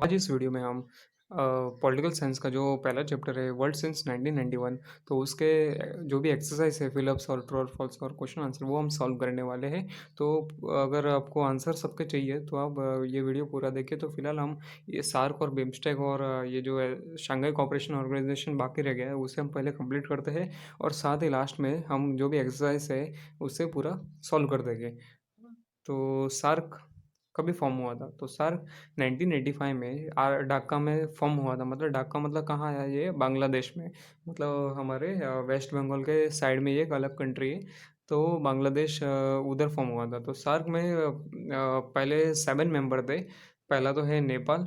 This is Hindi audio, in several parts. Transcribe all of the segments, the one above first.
आज इस वीडियो में हम पॉलिटिकल साइंस का जो पहला चैप्टर है वर्ल्ड सिंस 1991। तो उसके जो भी एक्सरसाइज है फिलअप्स और ट्रू और फॉल्स और क्वेश्चन आंसर वो हम सॉल्व करने वाले हैं। तो अगर आपको आंसर सबके चाहिए तो आप ये वीडियो पूरा देखिए। तो फिलहाल हम ये सार्क और बिम्स्टेक और ये जो है शंघाई कोऑपरेशन ऑर्गेनाइजेशन बाकी रह गया है उसे हम पहले कंप्लीट करते हैं। और साथ ही लास्ट में हम जो भी एक्सरसाइज है उसे पूरा सॉल्व कर देंगे। तो सार्क कभी फॉर्म हुआ था? तो सार्क 1985 में ढाका में फॉर्म हुआ था। मतलब ढाका मतलब कहाँ है? ये बांग्लादेश में, मतलब हमारे वेस्ट बंगाल के साइड में ये एक अलग कंट्री है। तो बांग्लादेश उधर फॉर्म हुआ था। तो सार्क में पहले 7 मेंबर थे। पहला तो है नेपाल,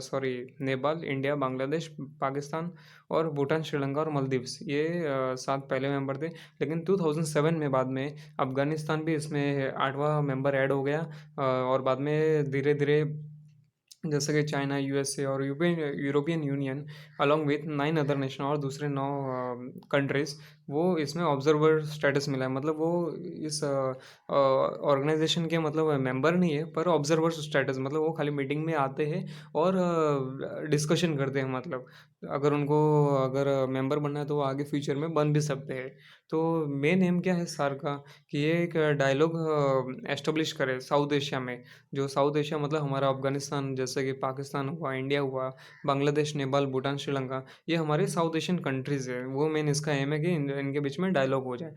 सॉरी, नेपाल, इंडिया, बांग्लादेश, पाकिस्तान और भूटान, श्रीलंका और मालदीव्स, ये 7 पहले मेंबर थे। लेकिन 2007 में बाद में अफगानिस्तान भी इसमें 8वां मेंबर ऐड हो गया। और बाद में धीरे धीरे जैसे कि चाइना, यूएसए और European union along with 9 other nation और दूसरे 9 कंट्रीज, वो इसमें ऑब्जर्वर स्टेटस मिला है। मतलब वो इस ऑर्गेनाइजेशन के मतलब मेंबर नहीं है पर ऑब्जर्वर स्टेटस, मतलब वो खाली मीटिंग में आते हैं और डिस्कशन करते हैं। मतलब अगर उनको अगर मेंबर बनना है तो वो आगे फ्यूचर में बन भी सकते हैं। तो मेन एम क्या है सार का कि ये एक डायलॉग एस्टेब्लिश करे साउथ एशिया में। जो साउथ एशिया मतलब हमारा अफगानिस्तान, जैसे कि पाकिस्तान हुआ, इंडिया हुआ, बांग्लादेश, नेपाल, भूटान, श्रीलंका, ये हमारे साउथ एशियन कंट्रीज़ है। वो मेन इसका एम है कि इनके बीच में डायलॉग हो जाए,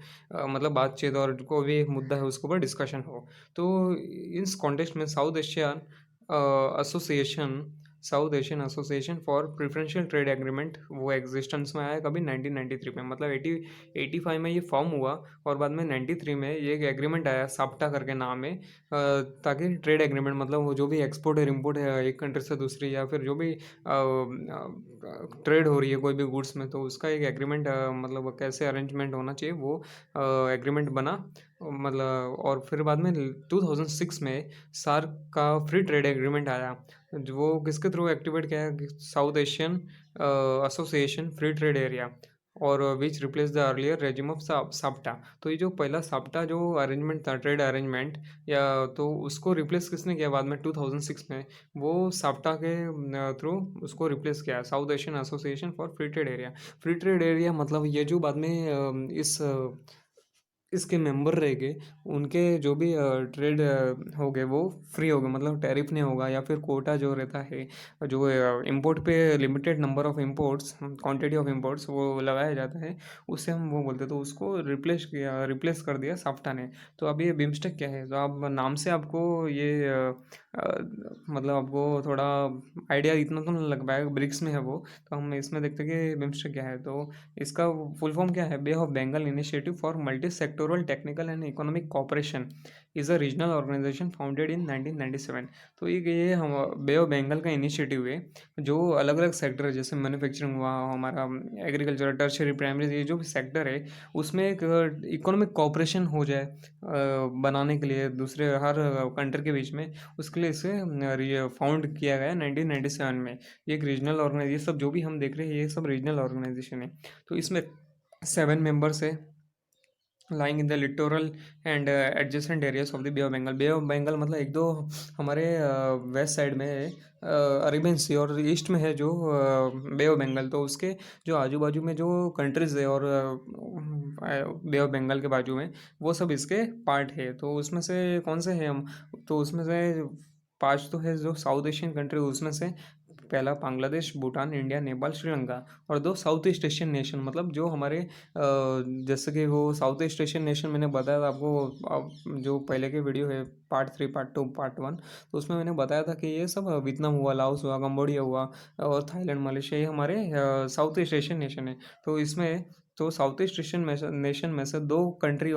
मतलब बातचीत, और कोई भी एक मुद्दा है उसके ऊपर डिस्कशन हो। तो इस कॉन्टेक्स्ट में association south Asian association for preferential trade agreement वो एग्जिस्टेंस में आया कभी 1993 में। मतलब 85 में ये फॉर्म हुआ और बाद में 93 में ये एक एग्रीमेंट आया, साप्टा करके नाम है। ताकि ट्रेड एग्रीमेंट मतलब वो जो भी एक्सपोर्ट और इम्पोर्ट है एक कंट्री से दूसरी, या फिर जो भी ट्रेड हो रही है कोई भी गुड्स में, तो उसका एक एग्रीमेंट, मतलब कैसे अरेंजमेंट होना चाहिए वो एग्रीमेंट बना। मतलब और फिर बाद में 2006 में सार्क का फ्री ट्रेड एग्रीमेंट आया। वो किसके थ्रू एक्टिवेट किया है? South Asian Association Free Trade Area, और which replace the earlier regime of SAPTA. तो ये जो पहला साप्टा जो अरेंजमेंट था, ट्रेड अरेंजमेंट, या तो उसको रिप्लेस किसने किया बाद में 2006 में? वो साप्टा के थ्रू उसको रिप्लेस किया, south Asian association for free Trade area. Free Trade area मतलब ये जो बाद में इसके मेंबर रह गए, उनके जो भी ट्रेड हो गए वो फ्री हो गए। मतलब टैरिफ नहीं होगा, या फिर कोटा जो रहता है, जो इंपोर्ट पे limited number of imports, quantity of imports वो लगाया जाता है, उससे हम वो बोलते हैं। तो उसको रिप्लेस कर दिया साफ्टा ने। तो अब ये बिम्स्टेक क्या है? तो आप नाम से आपको ये मतलब आपको थोड़ा आइडिया इतना तो नहीं लग पाएगा, ब्रिक्स में है वो। तो हम इसमें देखते हैं कि बिम्स्टेक क्या है। तो इसका फुल फॉर्म क्या है? Bay of Bengal initiative for multi sectoral technical and economic cooperation is a regional organization founded in 1997। तो ये हम बे ऑफ बंगाल का इनिशिएटिव है। जो अलग अलग सेक्टर है, जैसे मैन्युफैक्चरिंग हुआ, हमारा एग्रीकल्चर, टर्शरी, प्राइमरी, ये जो भी सेक्टर है उसमें एक इकोनॉमिक कोऑपरेशन हो जाए बनाने के लिए दूसरे हर कंट्री के बीच में, उसके लिए इसे फाउंड किया गया 1997 में। ये एक रीजनल ऑर्गेनाइज, ये सब जो भी हम देख रहे हैं ये सब रीजनल ऑर्गेनाइजेशन है। तो इसमें 7 मेंबर्स है, lying in the littoral and adjacent areas of the bay of Bengal. Bay of Bengal मतलब एक दो हमारे वेस्ट साइड में है अरेबियन सी, और ईस्ट में है जो बे ऑफ बंगाल। तो उसके जो आजू बाजू में जो कंट्रीज़ है और बे ऑफ बंगाल के बाजू में, वो सब इसके पार्ट है। तो उसमें से कौन से हैं हम? तो उसमें से 5 तो है जो साउथ एशियन कंट्री, उसमें से पहला बांग्लादेश, भूटान, इंडिया, नेपाल, श्रीलंका, और 2 साउथ ईस्ट एशियन नेशन, मतलब जो हमारे जैसे कि वो साउथ ईस्ट एशियन नेशन मैंने बताया था आपको। जो पहले के वीडियो है पार्ट 3, पार्ट 2, पार्ट 1, तो उसमें मैंने बताया था कि ये सब वियतनाम हुआ, लाओस हुआ, कंबोडिया हुआ और थाईलैंड, मलेशिया, ये हमारे साउथ ईस्ट एशियन नेशन है। तो इसमें तो साउथ ईस्ट एशियन नेशन में से 2 कंट्री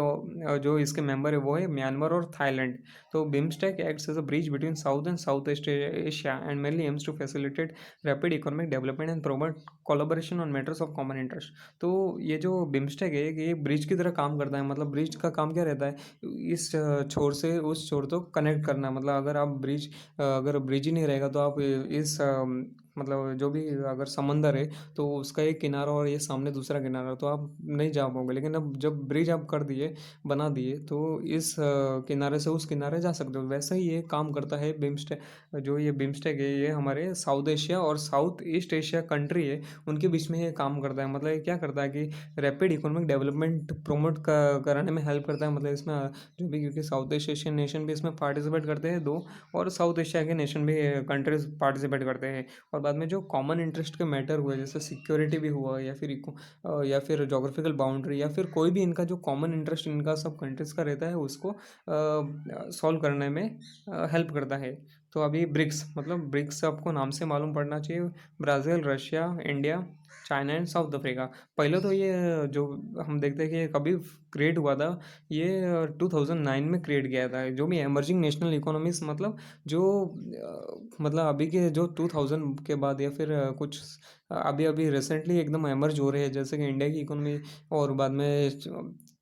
जो इसके मेंबर है वो है म्यांमार और थाईलैंड। तो BIMSTEC acts as a bridge between south and south east Asia and mainly aims to facilitate rapid economic development and promote collaboration on matters of common interest. तो ये जो बिम्स्टेक है ये ब्रिज की तरह काम करता है। मतलब ब्रिज का काम क्या रहता है? इस छोर से उस छोर तक कनेक्ट करना। मतलब अगर ब्रिज ही नहीं रहेगा तो आप इस मतलब जो भी अगर समंदर है तो उसका एक किनारा और ये सामने दूसरा किनारा, तो आप नहीं जा पाओगे। लेकिन अब जब ब्रिज आप कर दिए, बना दिए, तो इस किनारे से उस किनारे जा सकते हो। वैसे ही ये काम करता है बिम्स्टेक। जो ये बिम्स्टेक है ये हमारे साउथ एशिया और साउथ ईस्ट एशिया कंट्री है, उनके बीच में ये काम करता है। मतलब ये क्या करता है कि रैपिड इकोनॉमिक डेवलपमेंट प्रमोट कराने में हेल्प करता है। मतलब इसमें जो भी, क्योंकि साउथ ईस्ट एशियन नेशन भी इसमें पार्टिसिपेट करते हैं दो, और साउथ एशिया के नेशन भी कंट्रीज पार्टिसिपेट करते हैं। और बाद में जो कॉमन इंटरेस्ट के मैटर हुए, जैसे सिक्योरिटी भी हुआ, या फिर जोग्राफिकल बाउंड्री, या फिर कोई भी इनका जो कॉमन इंटरेस्ट इनका सब कंट्रीज का रहता है, उसको सॉल्व करने में हेल्प करता है। तो अभी ब्रिक्स, मतलब ब्रिक्स आपको नाम से मालूम पड़ना चाहिए। Brazil, Russia, India, China and south Africa. पहले तो ये जो हम देखते हैं कि ये कभी क्रिएट हुआ था, ये 2009 में क्रिएट किया था। जो भी इमर्जिंग नेशनल इकोनॉमीज, मतलब जो मतलब अभी के जो 2000 के बाद, या फिर कुछ अभी अभी रिसेंटली एकदम एमर्ज हो रहे हैं, जैसे कि इंडिया की इकोनॉमी, और बाद में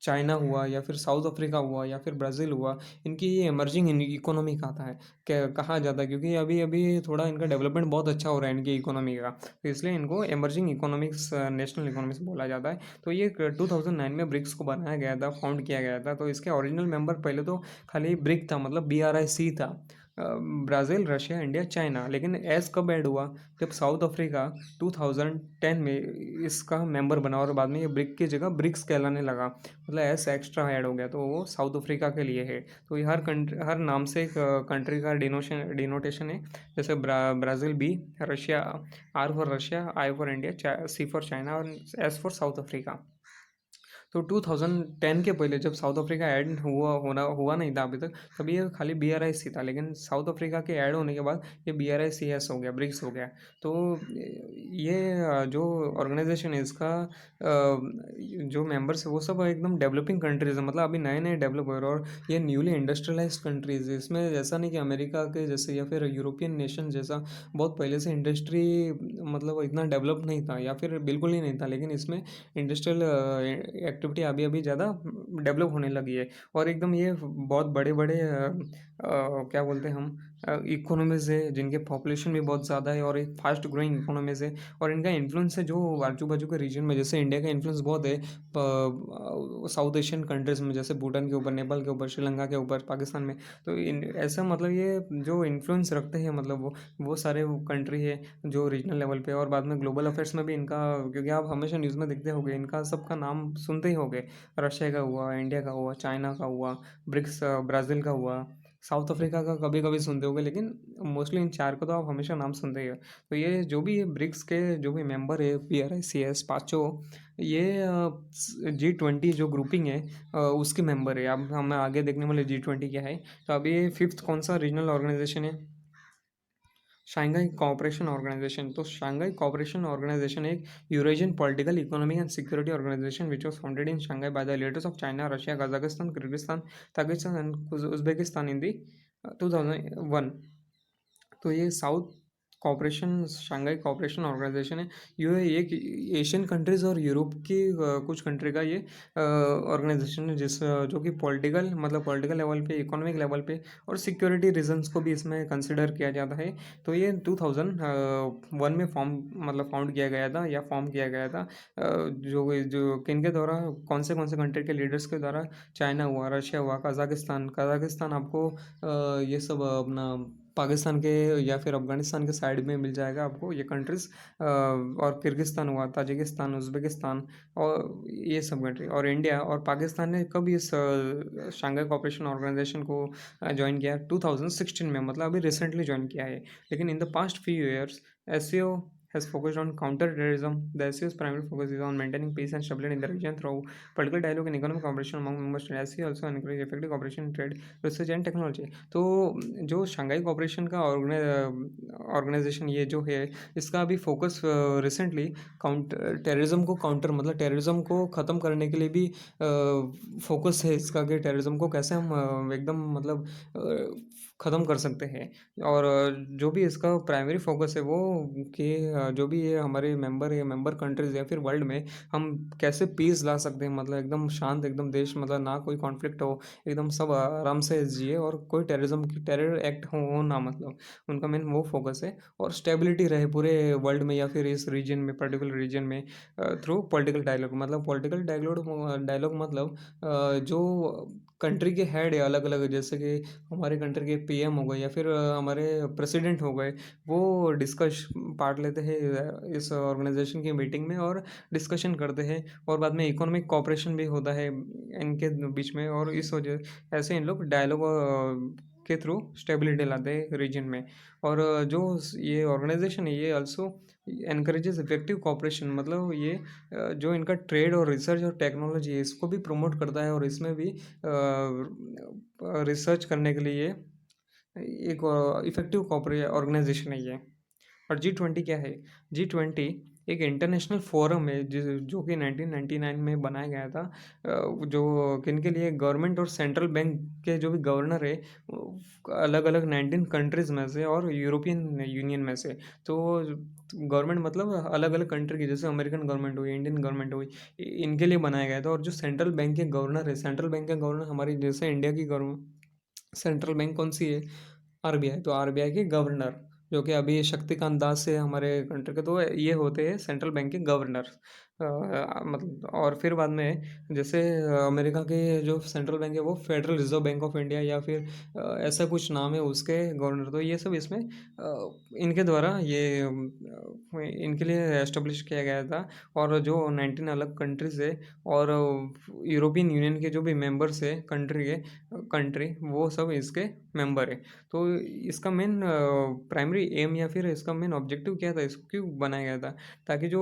चाइना हुआ, या फिर साउथ अफ्रीका हुआ, या फिर ब्राज़ील हुआ। इनकी ये इमर्जिंग इकोनॉमी कहता है, क्या कहा जाता है, क्योंकि अभी अभी थोड़ा इनका डेवलपमेंट बहुत अच्छा हो रहा है इनकी इकोनॉमी का, तो इसलिए इनको इमर्जिंग इकोनॉमिक्स, नेशनल इकोनॉमिक्स बोला जाता है। तो ये 2009 में ब्रिक्स को बनाया गया था, फाउंड किया गया था। तो इसके ओरिजिनल मेंबर पहले तो खाली ब्रिक था, मतलब BRIC था, ब्राज़ील, रशिया, इंडिया, चाइना। लेकिन एस कब ऐड हुआ, जब साउथ अफ्रीका 2010 में इसका मेंबर बना, और बाद में ये ब्रिक की जगह ब्रिक्स कहलाने लगा, मतलब एस एक्स्ट्रा ऐड हो गया, तो वो साउथ अफ्रीका के लिए है। तो ये हर कंट्री, हर नाम से एक कंट्री का डिनोटेशन है। जैसे Brazil B, Russia R for Russia, I for India, C for China, और S फॉर साउथ अफ्रीका। तो 2010 के पहले जब साउथ अफ्रीका ऐड हुआ नहीं था अभी तक, तभी ये खाली BRIC था। लेकिन साउथ अफ्रीका के ऐड होने के बाद ये BRICS हो गया, ब्रिक्स हो गया। तो ये जो ऑर्गेनाइजेशन है इसका जो मेंबर्स है वो सब एकदम डेवलपिंग कंट्रीज है, मतलब अभी नए नए डेवलप हो रहे हैं। और ये न्यूली इंडस्ट्रियलाइज कंट्रीज है। इसमें ऐसा नहीं कि अमेरिका के जैसे या फिर यूरोपियन नेशन जैसा बहुत पहले से इंडस्ट्री, मतलब इतना डेवलप नहीं था, या फिर बिल्कुल ही नहीं था। लेकिन इसमें इंडस्ट्रियल एक्टिविटी अभी अभी ज़्यादा डेवलप होने लगी है। और एकदम ये बहुत बड़े बड़े क्या बोलते हैं हम, इकोनॉमीज़ है, जिनके पॉपुलेशन भी बहुत ज़्यादा है, और एक फास्ट ग्रोइंग इकोनॉमीज़ है। और इनका इन्फ्लुएंस है जो आजू बाजू के रीजन में, जैसे इंडिया का इन्फ्लुएंस बहुत है साउथ एशियन कंट्रीज़ में, जैसे भूटान के ऊपर, नेपाल के ऊपर, श्रीलंका के ऊपर, पाकिस्तान में। तो ऐसा मतलब ये जो इन्फ्लुएंस रखते हैं, मतलब वो सारे कंट्री है जो रीजनल लेवल पे। और बाद में ग्लोबल अफेयर्स में भी इनका, क्योंकि आप हमेशा न्यूज़ में देखते होंगे, इनका सबका नाम सुनते ही होंगे। रशिया का हुआ, इंडिया का हुआ, चाइना का हुआ, ब्रिक्स, ब्राज़ील का हुआ, साउथ अफ्रीका का कभी कभी सुनते होंगे, लेकिन मोस्टली इन चार का तो आप हमेशा नाम सुनते ही हो। तो ये जो भी ब्रिक्स के जो भी मेंबर है, BRICS पाँचों, ये G20 जो ग्रुपिंग है उसके मेंबर है। अब हमें आगे देखने वाले G20 क्या है। तो अभी फिफ्थ कौन सा रीजनल ऑर्गेनाइजेशन है, शांघाई कोऑपरेशन ऑर्गेनाइजेशन। तो शांघाई कोऑपरेशन ऑर्गेनाइजेशन एक Eurasian political, economic and security organization which was founded in Shanghai by the leaders of China, Russia, Kazakhstan, Kyrgyzstan, Tajikistan and Uzbekistan in the 2001। तो ये south cooperation, Shanghai cooperation organization है। ये एक एशियन कंट्रीज़ और यूरोप की कुछ कंट्री का ये ऑर्गेनाइजेशन है, जो कि पॉलिटिकल, मतलब पॉलिटिकल लेवल पे, इकोनॉमिक लेवल पे, और सिक्योरिटी रीजंस को भी इसमें कंसिडर किया जाता है। तो ये 2001 में मतलब फाउंड किया गया था, या फॉर्म किया गया था। जो जो किनके द्वारा, कौन से कंट्री के लीडर्स के द्वारा, चाइना हुआ, रशिया हुआ, कजाकिस्तान, आपको ये सब अपना पाकिस्तान के या फिर अफगानिस्तान के साइड में मिल जाएगा आपको ये कंट्रीज़। और किर्गिस्तान हुआ, ताजिकिस्तान, उज़्बेकिस्तान, और ये सब कंट्री। और इंडिया और पाकिस्तान ने कब इस शांघाई कोऑपरेशन ऑर्गेनाइजेशन को ज्वाइन किया, 2016 में, मतलब अभी रिसेंटली ज्वाइन किया है। लेकिन in the past few years SCO has focused on counter-terrorism. The SCO's primary focus is on maintaining peace and stability in the region through political dialogue and economic cooperation among member states. SCO also encourages effective cooperation in trade, research and technology. तो जो शंघाई कॉपरेशन का ऑर्गेनाइजेशन ये जो है, इसका अभी फोकस रिसेंटली टेररिज्म को काउंटर, मतलब टेररिज्म को ख़त्म करने के लिए भी फोकस है इसका, कि टेररिज्म को कैसे हम एकदम मतलब ख़त्म कर सकते हैं। और जो भी इसका प्राइमरी फ़ोकस है वो कि जो भी ये हमारे मेंबर या मेंबर कंट्रीज़ या फिर वर्ल्ड में हम कैसे पीस ला सकते हैं, मतलब एकदम शांत एकदम देश, मतलब ना कोई कॉन्फ्लिक्ट हो, एकदम सब आराम से जिए और कोई टेरर एक्ट हो ना, मतलब उनका मेन वो फ़ोकस है। और स्टेबिलिटी रहे पूरे वर्ल्ड में या फिर इस रीजन में, पर्टिकुलर रीजन में, थ्रू पॉलिटिकल डायलॉग। मतलब पॉलिटिकल डायलॉग डायलॉग मतलब जो कंट्री के हेड है अलग अलग, जैसे कि हमारे कंट्री के पीएम हो गए या फिर हमारे प्रेसिडेंट हो गए, वो डिस्कस पार्ट लेते हैं इस ऑर्गेनाइजेशन की मीटिंग में और डिस्कशन करते हैं। और बाद में इकोनॉमिक कॉपरेशन भी होता है इनके बीच में, और इस वजह ऐसे इन लोग डायलॉग के थ्रू स्टेबिलिटी लाते हैं रीजन में। और जो ये ऑर्गेनाइजेशन है ये आल्सो एनकरेजेस इफेक्टिव कॉपरेशन, मतलब ये जो इनका ट्रेड और रिसर्च और टेक्नोलॉजी है इसको भी प्रमोट करता है, और इसमें भी रिसर्च करने के लिए एक इफेक्टिव कॉपरे ऑर्गेनाइजेशन है ये। और G20 क्या है? G20 एक इंटरनेशनल फोरम है जो कि 1999 में बनाया गया था, जो किन के लिए, गवर्नमेंट और सेंट्रल बैंक के जो भी गवर्नर है अलग अलग 19 कंट्रीज़ में से और यूरोपियन यूनियन में से। तो गवर्नमेंट मतलब अलग अलग कंट्री की, जैसे अमेरिकन गवर्नमेंट हुई, इंडियन गवर्नमेंट हुई, इनके लिए बनाया गया था। और जो सेंट्रल बैंक के गवर्नर है, सेंट्रल बैंक के गवर्नर हमारी जैसे इंडिया की गवर्नमेंट सेंट्रल बैंक कौन सी है? आरबीआई। तो आरबीआई के गवर्नर, जो कि अभी शक्तिकांत दास है हमारे कंट्री के, तो ये होते हैं सेंट्रल बैंक के गवर्नर। मतलब और फिर बाद में जैसे अमेरिका के जो सेंट्रल बैंक है वो federal reserve bank of India या फिर ऐसा कुछ नाम है उसके गवर्नर। तो ये सब इसमें इनके द्वारा ये इनके लिए एस्टेब्लिश किया गया था। और जो 19 अलग कंट्रीज़ है और यूरोपियन यूनियन के जो भी मेंबर्स है कंट्री वो सब इसके मेंबर है। तो इसका मेन प्राइमरी एम या फिर इसका मेन ऑब्जेक्टिव क्या था, इसको क्यों बनाया गया था? ताकि जो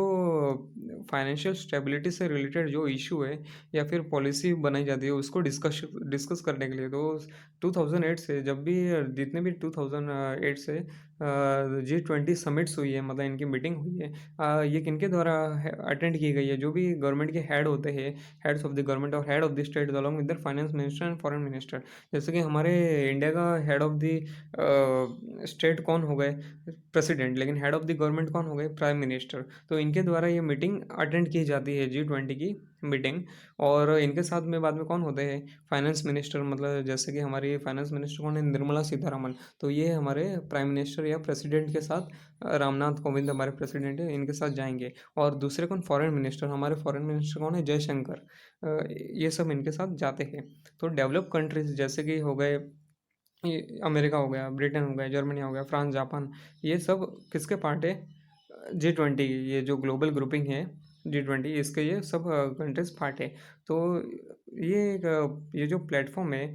फाइनेंशियल स्टेबिलिटी से रिलेटेड जो इशू है या फिर पॉलिसी बनाई जाती है उसको डिस्कस डिस्कस करने के लिए। तो 2008 से जब भी जितने भी 2008 से G20 समिट्स हुई है, मतलब इनकी मीटिंग हुई है, ये किनके द्वारा अटेंड की गई है? जो भी गवर्नमेंट के हेड होते हैं, हेड्स ऑफ द गवर्नमेंट और head of the state along with the finance minister and foreign minister. जैसे कि हमारे इंडिया का हेड ऑफ द स्टेट कौन हो गए? प्रेसिडेंट। लेकिन हेड ऑफ द गवर्नमेंट कौन हो गए? Prime minister. तो इनके द्वारा ये मीटिंग अटेंड की जाती है, G20 की मीटिंग। और इनके साथ में बाद में कौन होते हैं? फाइनेंस मिनिस्टर, मतलब जैसे कि हमारी फाइनेंस मिनिस्टर कौन है? निर्मला सीतारमन। तो ये हमारे प्राइम मिनिस्टर या प्रेसिडेंट के साथ रामनाथ कोविंद हमारे प्रेसिडेंट है, इनके साथ जाएंगे। और दूसरे कौन? Foreign minister. हमारे फॉरेन मिनिस्टर कौन है? जयशंकर। ये सब इनके साथ जाते हैं। तो डेवलप कंट्रीज जैसे कि हो गए, ये अमेरिका हो गया, ब्रिटेन हो गया, जर्मनी हो गया, फ्रांस, जापान, ये सब किसके पार्ट है? G20। ये जो ग्लोबल ग्रुपिंग है G20, इसके ये सब कंट्रीज पार्ट है। तो ये एक ये जो प्लेटफॉर्म है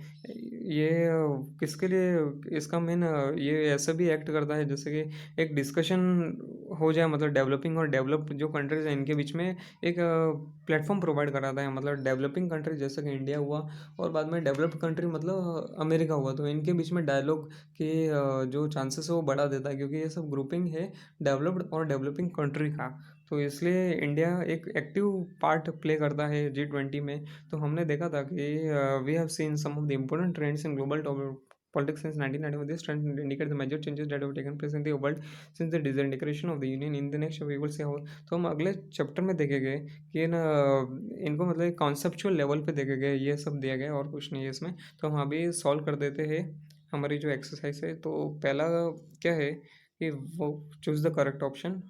ये किसके लिए? इसका मेन ये ऐसा भी एक्ट करता है जैसे कि एक डिस्कशन हो जाए, मतलब डेवलपिंग और डेवलप जो कंट्रीज हैं इनके बीच में एक प्लेटफॉर्म प्रोवाइड कराता है। मतलब डेवलपिंग कंट्री जैसे कि इंडिया हुआ और बाद में डेवलप्ड कंट्री मतलब अमेरिका हुआ, तो इनके बीच में डायलॉग के जो चांसेस है वो बढ़ा देता है, क्योंकि ये सब ग्रुपिंग है डेवलप्ड और डेवलपिंग कंट्री का। तो इसलिए इंडिया एक एक्टिव पार्ट प्ले करता है G20 में। तो हमने देखा था कि we have seen some of the important trends in global politics since 1991. This trend indicate the major changes that have taken place in the world since the disintegration of the union. In the next we will see how। तो हम अगले चैप्टर में देखेंगे कि ना इनको मतलब कॉन्सेप्चुअल लेवल पे देखेंगे, ये सब दिया गया और कुछ नहीं है इसमें। तो हम अभी सॉल्व कर देते हैं हमारी जो एक्सरसाइज है। तो पहला क्या है कि वो choose the correct option.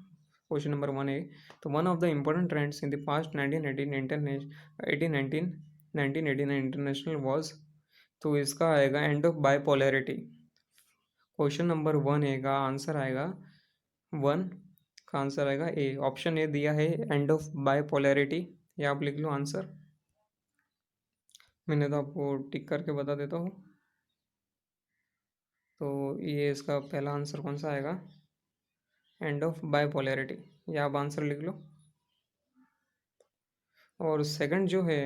Question number 1 है, तो one of the important trends in the past 1918 1819 1989 international was. तो इसका आएगा end of bipolarity. Question number 1 है का आंसर आएगा 1 का आंसर आएगा ए। ऑप्शन ए दिया है एंड ऑफ बाइपोलैरिटी। ये आप लिख लो आंसर। मैंने तो आपको टिक करके बता देता हूँ। तो ये इसका पहला आंसर कौन सा आएगा? End of bipolarity. ये आप आंसर लिख लो। और सेकंड जो है,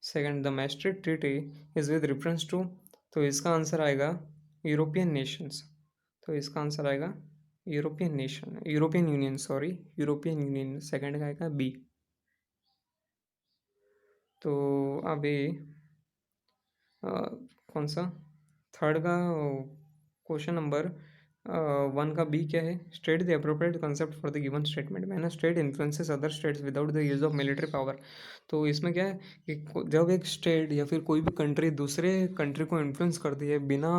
second the Maastricht treaty is with reference to. तो इसका आंसर आएगा यूरोपियन नेशंस। तो इसका आंसर आएगा European nation, European union, sorry European union. Second का आएगा बी। तो अभी कौन सा थर्ड का क्वेश्चन नंबर 1 का बी क्या है? State the appropriate concept for the given statement. मैंने state influences other states without the use of military power. तो इसमें क्या है कि जब एक स्टेट या फिर कोई भी कंट्री दूसरे कंट्री को इन्फ्लुएंस करती है बिना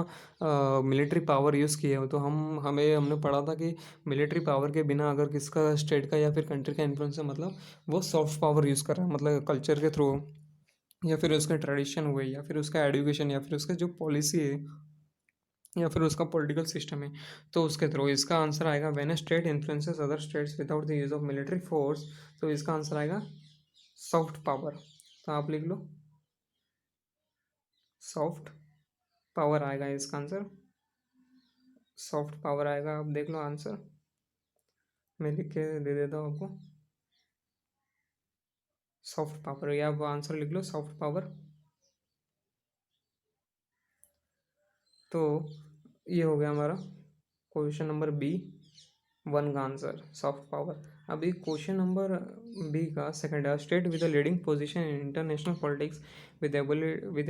मिलिट्री पावर यूज़ किए हो, तो हमने पढ़ा था कि मिलिट्री पावर के बिना अगर किसका स्टेट का या फिर कंट्री का इन्फ्लुएंस है, मतलब वो सॉफ्ट पावर यूज़ कर रहा है, मतलब कल्चर के थ्रू या फिर उसका ट्रेडिशन हुए या फिर उसका एजुकेशन या फिर उसका जो पॉलिसी है या फिर उसका पॉलिटिकल सिस्टम है, तो उसके थ्रू। इसका आंसर आएगा when a state influences other states without the use of military force. तो इसका आंसर आएगा सॉफ्ट पावर। तो आप लिख लो सॉफ्ट पावर आएगा इसका आंसर। सॉफ्ट पावर आएगा, आप देख लो आंसर, मैं लिख के दे देता हूँ आपको। सॉफ्ट पावर, या आप आंसर लिख लो सॉफ्ट पावर। तो ये हो गया हमारा क्वेश्चन नंबर बी 1 का आंसर सॉफ्ट पावर। अभी क्वेश्चन नंबर बी का सेकंड है, state with the leading position in international politics with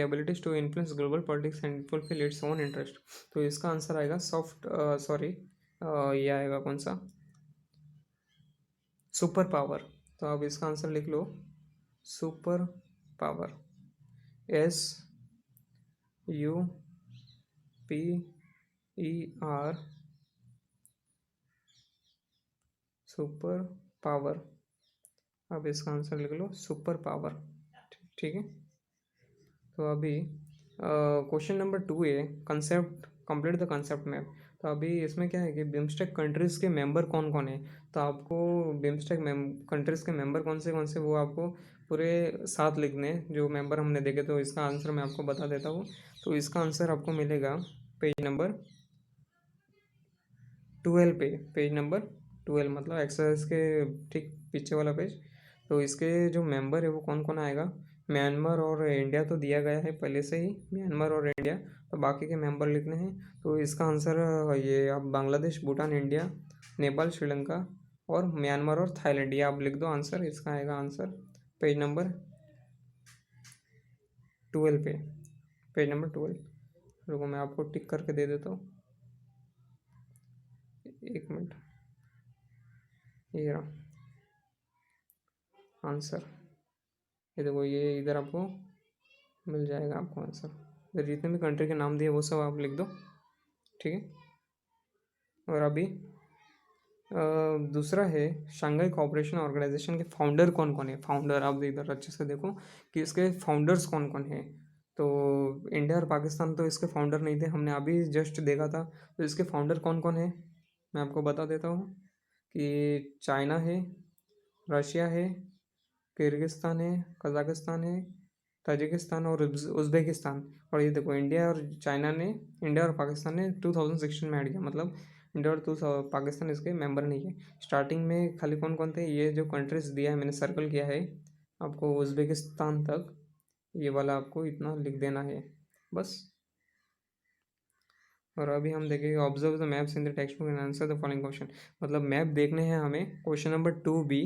abilities to influence global politics and fulfil its own interest. तो इसका आंसर आएगा सॉफ्ट सॉरी ये आएगा कौन सा, सुपर पावर। तो आप इसका आंसर लिख लो super power. S U P E R, super power. अब इसका आंसर लिख लो सुपर पावर। ठीक है। तो अभी क्वेश्चन नंबर 2 है, concept complete the concept map. तो अभी इसमें क्या है कि बिम्स्टेक कंट्रीज़ के मेंबर कौन कौन है। तो आपको बिम्स्टेक कंट्रीज़ के मेंबर कौन से वो आपको पूरे 7 लिखने हैं जो मेंबर हमने देखे। तो इसका आंसर मैं आपको बता देता हूँ। तो इसका आंसर आपको मिलेगा पेज नंबर 12 पे। पेज नंबर 12 मतलब एक्सरसाइज के ठीक पीछे वाला पेज। तो इसके जो मेंबर है वो कौन कौन आएगा, म्यांमार और इंडिया तो दिया गया है पहले से ही, म्यांमार और इंडिया। तो बाकी के मेंबर लिखने हैं। तो इसका आंसर ये आप बांग्लादेश, भूटान, इंडिया, नेपाल, श्रीलंका और म्यांमार और थाईलैंड, ये आप लिख दो आंसर। इसका आएगा आंसर पेज नंबर 12 पे। पेज नंबर 12 रुको मैं आपको टिक करके दे देता हूँ, एक मिनट। ये रहा आंसर, ये देखो, ये इधर आपको मिल जाएगा आपको आंसर। इधर जितने भी कंट्री के नाम दिए वो सब आप लिख दो। ठीक है। और अभी दूसरा है शंघाई कोऑपरेशन ऑर्गेनाइजेशन के फाउंडर कौन कौन है। फाउंडर आप इधर अच्छे से देखो कि इसके फाउंडर्स कौन कौन है। तो इंडिया और पाकिस्तान तो इसके फाउंडर नहीं थे, हमने अभी जस्ट देखा था। तो इसके फाउंडर कौन कौन है मैं आपको बता देता हूँ कि चाइना है, रशिया है, किर्गिस्तान है, कजाकिस्तान है, ताजिकिस्तान और उज़्बेकिस्तान। और ये देखो इंडिया और पाकिस्तान ने 2016 में ऐड किया, मतलब इंडिया और पाकिस्तान इसके मेंबर नहीं है। स्टार्टिंग में खाली कौन कौन थे, ये जो कंट्रीज दिया है मैंने सर्कल किया है आपको उज़्बेकिस्तान तक, ये वाला आपको इतना लिख देना है बस। और अभी हम देखेंगे observe the maps in the text book and answer the following question. मतलब मैप देखने हैं हमें, क्वेश्चन नंबर 2B,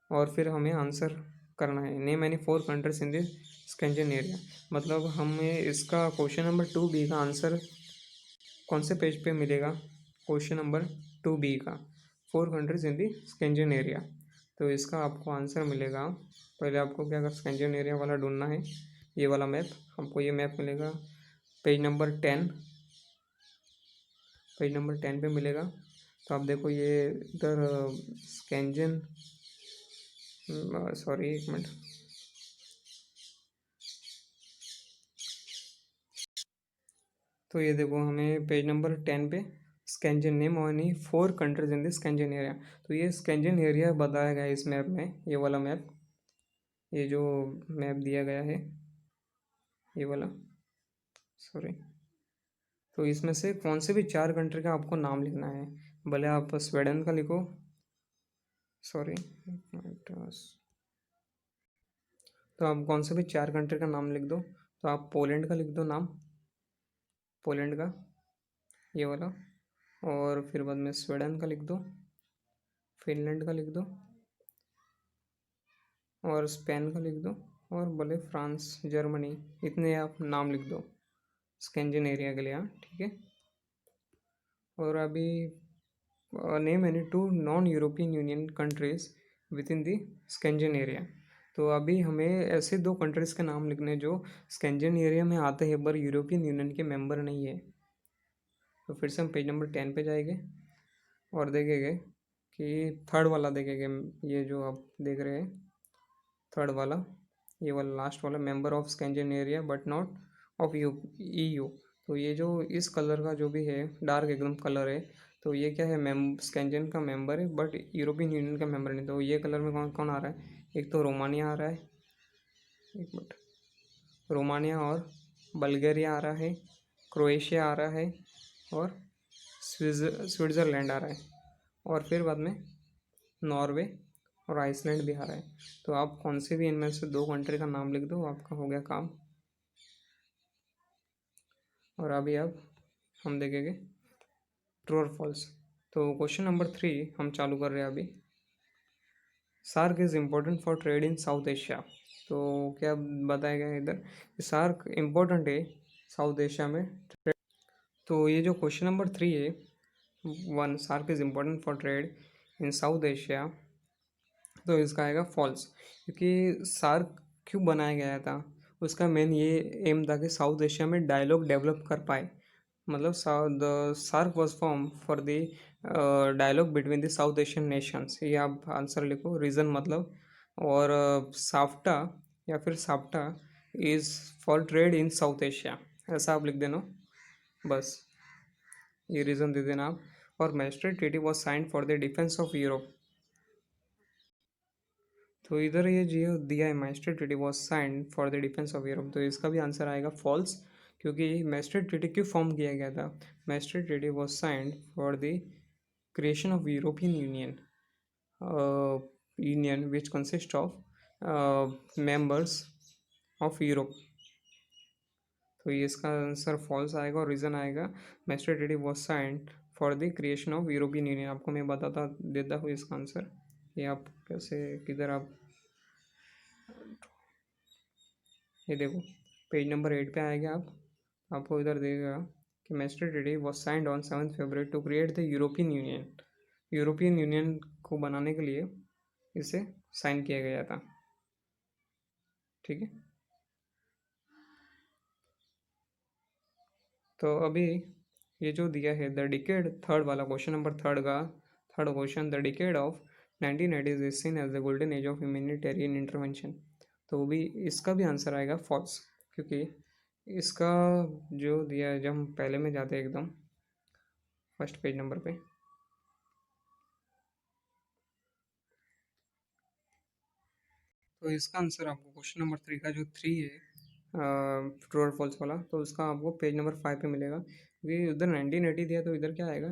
और फिर हमें आंसर करना है। Name any 4 countries in this Scandinavia. मतलब हमें इसका क्वेश्चन नंबर 2B का आंसर कौन से पेज पे मिलेगा, क्वेश्चन नंबर 2B का 4 कंट्रीज इन दी स्कैंडिनेविया। तो इसका आपको आंसर मिलेगा, पहले आपको क्या कर स्कैंडिनेविया वाला ढूंढना है, ये वाला मैप। आपको ये मैप मिलेगा पेज नंबर 10, पेज नंबर 10 पे मिलेगा। तो आप देखो ये इधर स्कैंजन, सॉरी एक मिनट, तो ये देखो हमें पेज नंबर 10 पे Schengen name only 4 countries in this Schengen area. तो ये स्कैंजन एरिया बताया गया है इस मैप में, ये वाला मैप, ये जो मैप दिया गया है ये वाला, सॉरी। तो इसमें से कौन से भी 4 कंट्री का आपको नाम लिखना है, भले आप स्वीडन का लिखो, सॉरी एक मिनट, तो आप कौन से भी 4 कंट्री का नाम लिख दो। तो आप पोलैंड का लिख दो नाम, पोलैंड का ये वाला, और फिर बाद में स्वीडन का लिख दो, फिनलैंड का लिख दो, और स्पेन का लिख दो, और भले फ्रांस, जर्मनी, इतने आप नाम लिख दो स्कैंडिनेविया के लिए, हाँ ठीक है। और अभी name any two non European union countries with in the Scandinavia. तो अभी हमें ऐसे दो कंट्रीज़ के नाम लिखने जो स्कैंडिनेविया में आते हैं पर यूरोपियन यूनियन के मेंबर नहीं है। तो फिर से हम पेज नंबर 10 पे जाएंगे और देखेंगे कि थर्ड वाला देखेंगे, ये जो आप देख रहे हैं थर्ड वाला, ये वाला लास्ट वाला, member of Scandinavia but not of you EU। तो ये जो इस कलर का जो भी है डार्क एकदम कलर है, तो ये क्या है, स्कैंडिन का मेंबर है बट यूरोपियन यूनियन का मेंबर नहीं। तो ये कलर में कौन कौन आ रहा है, एक तो रोमानिया आ रहा है, एक मिनट, रोमानिया और बल्गारिया आ रहा है, क्रोएशिया आ रहा है और स्विट्ज़रलैंड आ रहा है, और फिर बाद में नॉर्वे और आइसलैंड भी आ रहा है। तो आप कौन से भी इनमें से दो कंट्री का नाम लिख दो, आपका हो गया काम। और अभी अब हम देखेंगे ट्रू और फॉल्स। तो क्वेश्चन नंबर 3 हम चालू कर रहे हैं अभी। SAARC is important for trade in south Asia. तो क्या बताया गया है इधर कि सार्क इम्पोर्टेंट है साउथ एशिया में ट्रेड। तो ये जो क्वेश्चन नंबर 3 है, 1 SAARC is important for trade in south Asia, तो इसका आएगा फॉल्स। क्योंकि सार्क क्यों बनाया गया था, उसका मेन ये एम था कि साउथ एशिया में डायलॉग डेवलप कर पाए। मतलब the SAARC was form for the dialogue between the south Asian nations, ये आप आंसर लिखो, रीज़न मतलब। और साफ्टा या फिर SAFTA is for trade in south Asia, ऐसा आप लिख देना बस, ये रीज़न दे देना आप। और Maastricht treaty was signed for the defence of Europe. तो इधर ये जो दिया है Maastricht treaty was signed for the defence of Europe, तो इसका भी आंसर आएगा फॉल्स। क्योंकि मैस्ट्रिक्ट ट्रीटी क्यों फॉर्म किया गया था, Maastricht treaty was signed for the creation of European Union which consists of members of Europe। तो ये इसका आंसर फॉल्स आएगा और रीज़न आएगा Maastricht treaty was signed for the creation of European Union. आपको मैं बताता देता हूँ इसका आंसर, ये आप कैसे किधर आप, ये देखो पेज नंबर 8 पे आएगा आप, आपको इधर देगा कि Maastricht treaty was signed on 7 February to create the European Union. European Union को बनाने के लिए इसे साइन किया गया था, ठीक है। तो अभी ये जो दिया है द डिकेड, थर्ड वाला क्वेश्चन नंबर थर्ड का third question, the decade of 1980s is seen as the golden age of humanitarian intervention. तो भी इसका भी आंसर आएगा फॉल्स। क्योंकि इसका जो दिया है, जब हम पहले में जाते हैं एकदम फर्स्ट पेज नंबर पे, तो इसका आंसर आपको क्वेश्चन नंबर 3 का जो 3 है ट्रू और फॉल्स वाला, तो उसका आपको पेज नंबर 5 पे मिलेगा। क्योंकि उधर 1980 दिया, तो इधर क्या आएगा,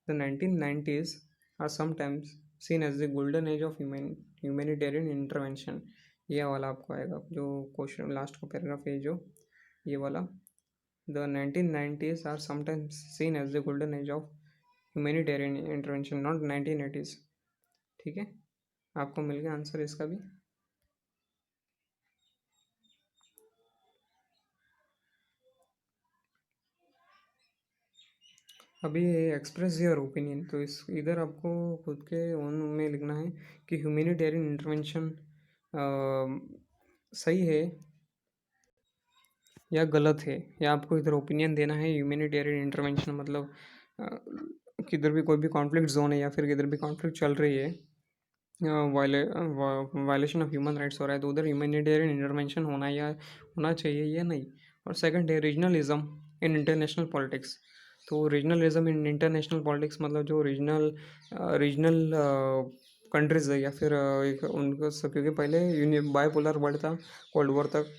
the 1990s are sometimes seen as the golden age of humanitarian intervention. ये वाला आपको आएगा जो क्वेश्चन लास्ट का पैराग्राफ है जो ये वाला, the 1990s are sometimes seen as the golden age of humanitarian intervention, not 1980s। ठीक है, आपको मिल गया आंसर इसका भी। अभी एक्सप्रेस योर ओपिनियन, तो इस इधर आपको खुद के ओन में लिखना है कि ह्यूमैनिटेरियन इंटरवेंशन सही है या गलत है, या आपको इधर ओपिनियन देना है। ह्यूमैनिटेरियन इंटरवेंशन मतलब किधर भी कोई भी कॉन्फ्लिक्ट जोन है या फिर किधर भी कॉन्फ्लिक्ट चल रही है, वायलेशन ऑफ ह्यूमन राइट्स हो रहा है, तो उधर ह्यूमैनिटेरियन इंटरवेंशन होना या होना चाहिए या नहीं। और सेकंड है रीजनलिज्म इन इंटरनेशनल पॉलिटिक्स। तो रीजनलिज्म इन इंटरनेशनल पॉलिटिक्स मतलब जो रीजनल कंट्रीज है या फिर एक उनको क्योंकि पहले बायपोलर वर्ल्ड था कोल्ड वॉर तक,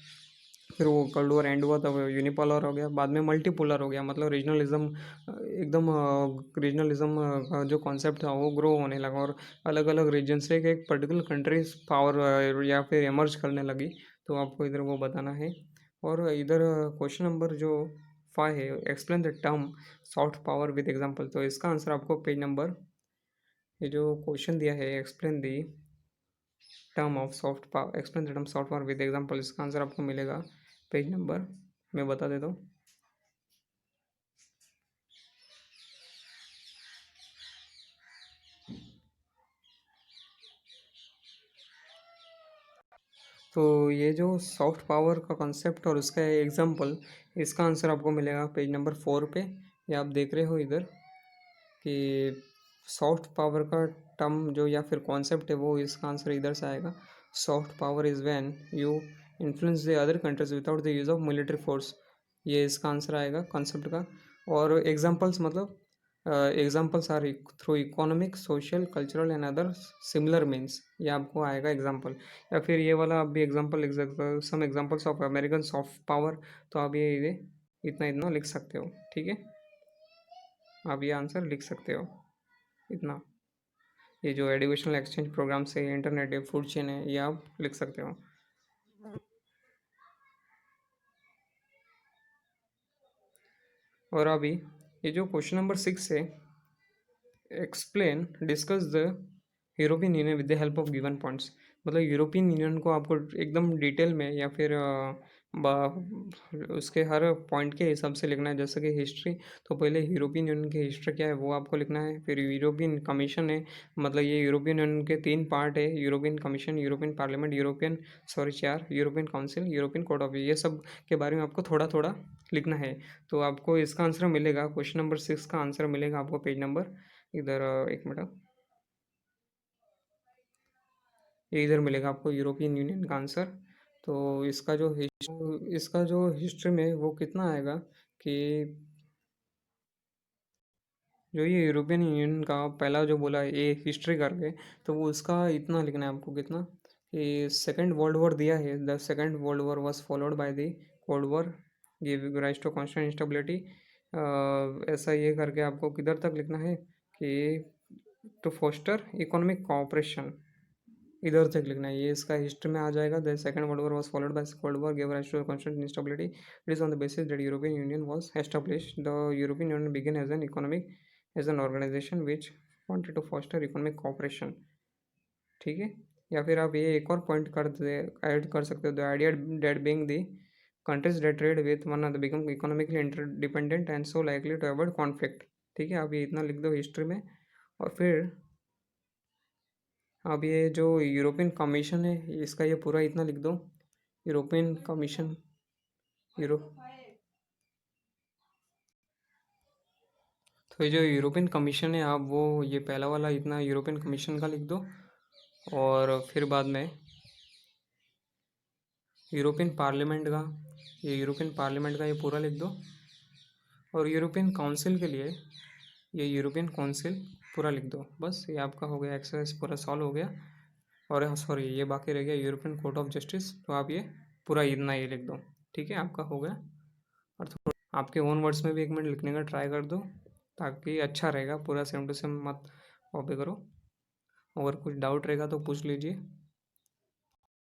फिर वो कोल्ड वॉर एंड हुआ तब यूनिपोलर हो गया, बाद में मल्टीपोलर हो गया। मतलब रीजनलिज्म एकदम रीजनलिज्म का जो कॉन्सेप्ट था वो ग्रो होने लगा और अलग अलग रीजन से एक पर्टिकुलर कंट्रीज पावर या फिर एमर्ज करने लगी। तो आपको इधर वो बताना है। और इधर क्वेश्चन नंबर जो 5 है, explain the term soft power with example. तो इसका आंसर आपको पेज नंबर, ये जो क्वेश्चन दिया है explain the term of soft power, explain the term soft power with example, इसका आंसर आपको मिलेगा पेज नंबर, मैं बता देता हूँ, तो ये जो सॉफ्ट पावर का कॉन्सेप्ट और उसका एग्जांपल, इसका आंसर आपको मिलेगा पेज नंबर 4 पे। ये आप देख रहे हो इधर कि सॉफ्ट पावर का टर्म जो या फिर कॉन्सेप्ट है वो, इसका आंसर इधर से आएगा। Soft power is when you influence the other countries without the use of military force, ये इसका आंसर आएगा कॉन्सेप्ट का। और एग्जांपल्स मतलब examples are through economic, social, cultural and other similar means, ये आपको आएगा एग्जांपल। या फिर ये वाला आप भी एग्जांपल लिख सकते हो, some examples of American soft power, तो आप ये इतना इतना लिख सकते हो, ठीक है। आप ये आंसर लिख सकते हो इतना। ये जो एजुकेशनल एक्सचेंज प्रोग्राम्स है, इंटरनेट है, फूड चेन है, ये आप लिख सकते हो। और अभी ये जो क्वेश्चन नंबर 6 है, explain discuss the European union with the help of given points, मतलब यूरोपियन यूनियन को आपको एकदम डिटेल में या फिर उसके हर पॉइंट के हिसाब से लिखना है। जैसे कि हिस्ट्री, तो पहले यूरोपियन यूनियन की हिस्ट्री क्या है वो आपको लिखना है। फिर यूरोपियन कमीशन है, मतलब ये यूरोपियन यूनियन के 3 पार्ट है, यूरोपियन कमीशन, यूरोपियन पार्लियामेंट, चार, European council, European court of, ये सब के बारे में आपको थोड़ा थोड़ा लिखना है। तो आपको इसका आंसर मिलेगा, क्वेश्चन नंबर 6 का आंसर मिलेगा आपको पेज नंबर इधर, एक मिनट, ये इधर मिलेगा आपको यूरोपियन यूनियन का आंसर। तो इसका जो हिस्ट्री में वो कितना आएगा कि जो ये यूरोपियन यूनियन का पहला जो बोला ये हिस्ट्री करके, तो वो उसका इतना लिखना है आपको कितना कि सेकेंड वर्ल्ड वॉर दिया है, the second world war was followed by the cold war, give rise to constant instability, ऐसा ये करके आपको किधर तक लिखना है कि टू फोस्टर इकोनॉमिक कोऑपरेशन, इधर तक लिखना है। ये इसका हिस्ट्री में आ जाएगा। The second world war was followed by cold war, give rise to constant instability, it is on the basis that European Union was established, the European Union began as an organisation which wanted to foster economic cooperation, ठीक है। या फिर आप ये एक और पॉइंट कर दे ऐड कर सकते हो, the idea that being the countries that trade with one another become economically interdependent and so likely to avoid conflict, ठीक है। आप ये इतना लिख दो हिस्ट्री में। और फिर अब ये जो यूरोपियन कमीशन है, इसका ये पूरा इतना लिख दो, यूरोपियन कमीशन, यूरो तो ये जो यूरोपियन कमीशन है, आप वो ये पहला वाला इतना यूरोपियन कमीशन का लिख दो। और फिर बाद में यूरोपियन पार्लियामेंट का, ये पूरा लिख दो। और यूरोपियन काउंसिल के लिए ये यूरोपियन काउंसिल पूरा लिख दो। बस ये आपका हो गया, एक्सरसाइज पूरा सॉल्व हो गया। और सॉरी, ये बाकी रह गया यूरोपियन कोर्ट ऑफ जस्टिस, तो आप ये पूरा इतना ये लिख दो, ठीक है, आपका हो गया। और थोड़ा आपके ओन वर्ड्स में भी 1 मिनट लिखने का ट्राई कर दो, ताकि अच्छा रहेगा, पूरा सेम टू सेम मत कॉपी करो। अगर कुछ डाउट रहेगा तो पूछ लीजिए।